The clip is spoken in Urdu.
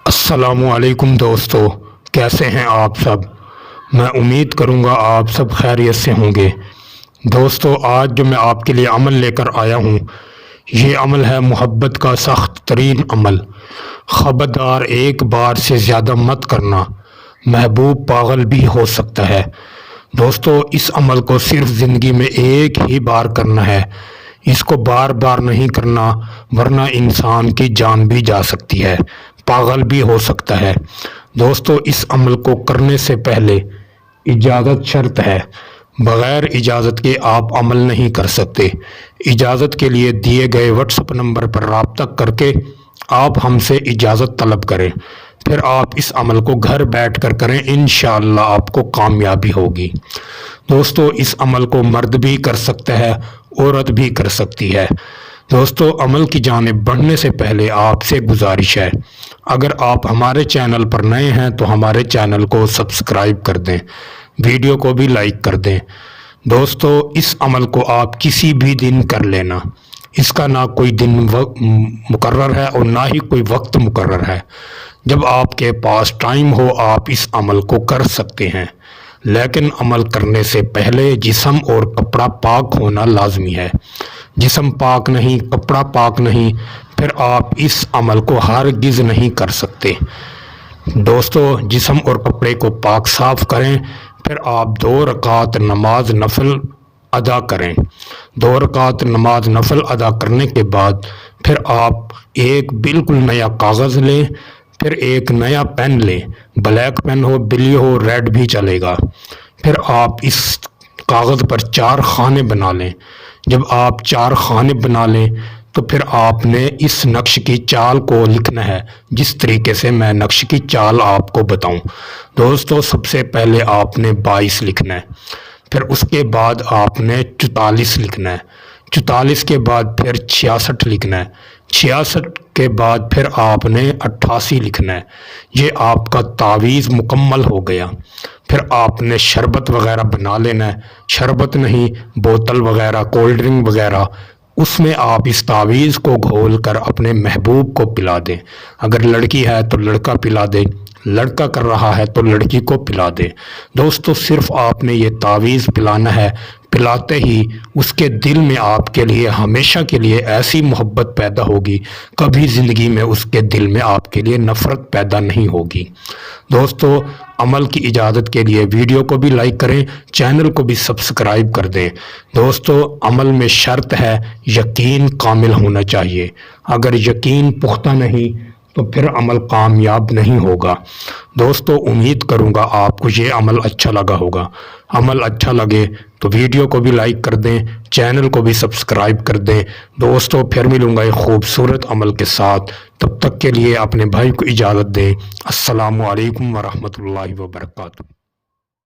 السلام علیکم دوستو، کیسے ہیں آپ سب؟ میں امید کروں گا آپ سب خیریت سے ہوں گے۔ دوستو، آج جو میں آپ کے لیے عمل لے کر آیا ہوں، یہ عمل ہے محبت کا سخت ترین عمل۔ خبردار، ایک بار سے زیادہ مت کرنا، محبوب پاگل بھی ہو سکتا ہے۔ دوستو، اس عمل کو صرف زندگی میں ایک ہی بار کرنا ہے، اس کو بار بار نہیں کرنا، ورنہ انسان کی جان بھی جا سکتی ہے، پاگل بھی ہو سکتا ہے۔ دوستو، اس عمل کو کرنے سے پہلے اجازت شرط ہے، بغیر اجازت کے آپ عمل نہیں کر سکتے۔ اجازت کے لیے دیے گئے واٹس ایپ نمبر پر رابطہ کر کے آپ ہم سے اجازت طلب کریں، پھر آپ اس عمل کو گھر بیٹھ کر کریں، انشاءاللہ آپ کو کامیابی ہوگی۔ دوستو، اس عمل کو مرد بھی کر سکتا ہے، عورت بھی کر سکتی ہے۔ دوستو، عمل کی جانب بڑھنے سے پہلے آپ سے گزارش ہے، اگر آپ ہمارے چینل پر نئے ہیں تو ہمارے چینل کو سبسکرائب کر دیں، ویڈیو کو بھی لائک کر دیں۔ دوستو، اس عمل کو آپ کسی بھی دن کر لینا، اس کا نہ کوئی دن مقرر ہے اور نہ ہی کوئی وقت مقرر ہے۔ جب آپ کے پاس ٹائم ہو آپ اس عمل کو کر سکتے ہیں، لیکن عمل کرنے سے پہلے جسم اور کپڑا پاک ہونا لازمی ہے۔ جسم پاک نہیں، کپڑا پاک نہیں، پھر آپ اس عمل کو ہرگز نہیں کر سکتے۔ دوستو، جسم اور کپڑے کو پاک صاف کریں، پھر آپ 2 رکعت نماز نفل ادا کریں۔ 2 رکعت نماز نفل ادا کرنے کے بعد پھر آپ ایک بالکل نیا کاغذ لیں، پھر ایک نیا پین لیں، بلیک پین ہو، بلی ہو، ریڈ بھی چلے گا۔ پھر آپ اس کاغذ پر 4 خانے بنا لیں۔ جب آپ 4 خانے بنا لیں تو پھر آپ نے اس نقش کی چال کو لکھنا ہے، جس طریقے سے میں نقش کی چال آپ کو بتاؤں۔ دوستو، سب سے پہلے آپ نے 22 لکھنا ہے، پھر اس کے بعد آپ نے 44 لکھنا ہے، 44 کے بعد پھر 66 لکھنا ہے، 66 کے بعد پھر آپ نے 88 لکھنا ہے۔ یہ آپ کا تعویذ مکمل ہو گیا۔ پھر آپ نے شربت وغیرہ بنا لینا ہے، شربت نہیں، بوتل وغیرہ، کولڈ ڈرنک وغیرہ، اس میں آپ اس تعویذ کو گھول کر اپنے محبوب کو پلا دیں۔ اگر لڑکی ہے تو لڑکا پلا دے، لڑکا کر رہا ہے تو لڑکی کو پلا دے۔ دوستو، صرف آپ نے یہ تعویذ پلانا ہے، پلاتے ہی اس کے دل میں آپ کے لیے ہمیشہ کے لیے ایسی محبت پیدا ہوگی، کبھی زندگی میں اس کے دل میں آپ کے لیے نفرت پیدا نہیں ہوگی۔ دوستو، عمل کی اجازت کے لیے ویڈیو کو بھی لائک کریں، چینل کو بھی سبسکرائب کر دیں۔ دوستو، عمل میں شرط ہے یقین کامل ہونا چاہیے، اگر یقین پختہ نہیں تو پھر عمل کامیاب نہیں ہوگا۔ دوستو، امید کروں گا آپ کو یہ عمل اچھا لگا ہوگا۔ عمل اچھا لگے تو ویڈیو کو بھی لائک کر دیں، چینل کو بھی سبسکرائب کر دیں۔ دوستو، پھر ملوں گا ایک خوبصورت عمل کے ساتھ، تب تک کے لیے اپنے بھائی کو اجازت دیں۔ السلام علیکم ورحمۃ اللہ وبرکاتہ۔